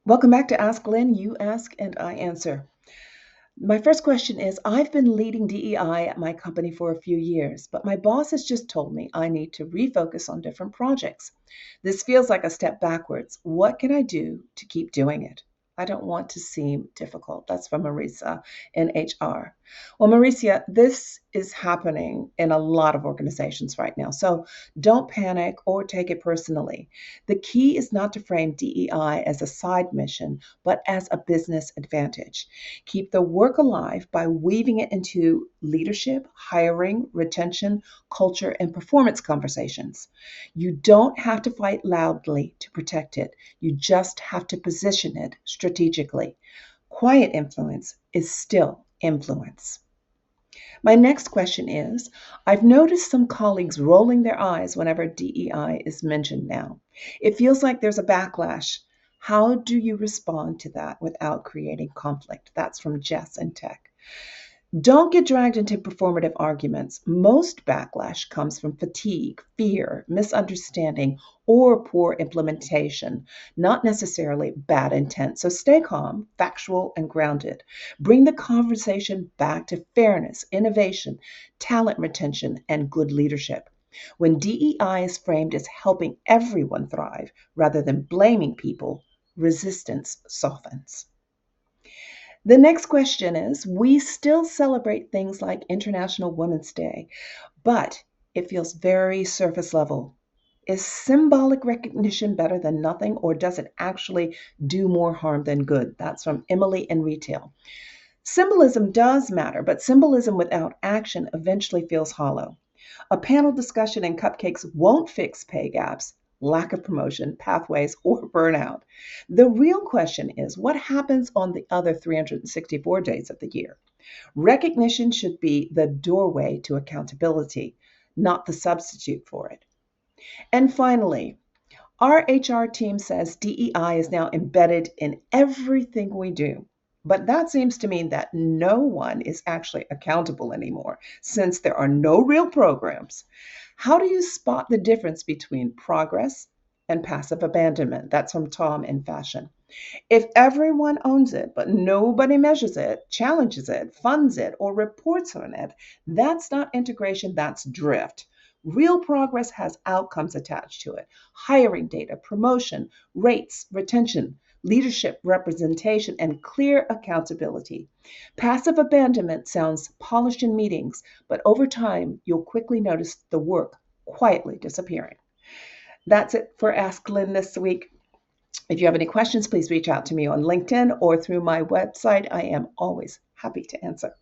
Welcome back to Ask Lynn. You ask and I answer. My first question is I've been leading DEI at my company for a few years, but my boss has just told me I need to refocus on different projects. This feels like a step backwards. What can I do to keep doing it? I don't want to seem difficult. That's from Mariesa in HR. Well, Mariesa, this is happening in a lot of organizations right now. So don't panic or take it personally. The key is not to frame DEI as a side mission, but as a business advantage. Keep the work alive by weaving it into leadership, hiring, retention, culture, and performance conversations. You don't have to fight loudly to protect it. You just have to position it strategically. Quiet influence is still influence. My next question is I've noticed some colleagues rolling their eyes whenever DEI is mentioned now. It feels like there's a backlash. How do you respond to that without creating conflict? That's from Jess in Tech. Don't get dragged into performative arguments. Most backlash comes from fatigue, fear, misunderstanding, or poor implementation, not necessarily bad intent. So stay calm, factual, and grounded. Bring the conversation back to fairness, innovation, talent retention, and good leadership. When DEI is framed as helping everyone thrive rather than blaming people, resistance softens. The next question is we still celebrate things like International Women's Day, but it feels very surface level. Is symbolic recognition better than nothing, or does it actually do more harm than good? That's from Emily in Retail. Symbolism does matter, but symbolism without action eventually feels hollow. A panel discussion and cupcakes won't fix pay gaps, lack of promotion, pathways, or burnout. The real question is what happens on the other 364 days of the year? Recognition should be the doorway to accountability, not the substitute for it. And finally, our HR team says DEI is now embedded in everything we do. But that seems to mean that no one is actually accountable anymore since there are no real programs. How do you spot the difference between progress and passive abandonment? That's from Tom in Fashion. If everyone owns it, but nobody measures it, challenges it, funds it, or reports on it, that's not integration, that's drift. Real progress has outcomes attached to it hiring data, promotion, rates, retention, leadership representation, and clear accountability. Passive abandonment sounds polished in meetings, but over time, you'll quickly notice the work quietly disappearing. That's it for Ask Lynn this week. If you have any questions, please reach out to me on LinkedIn or through my website. I am always happy to answer.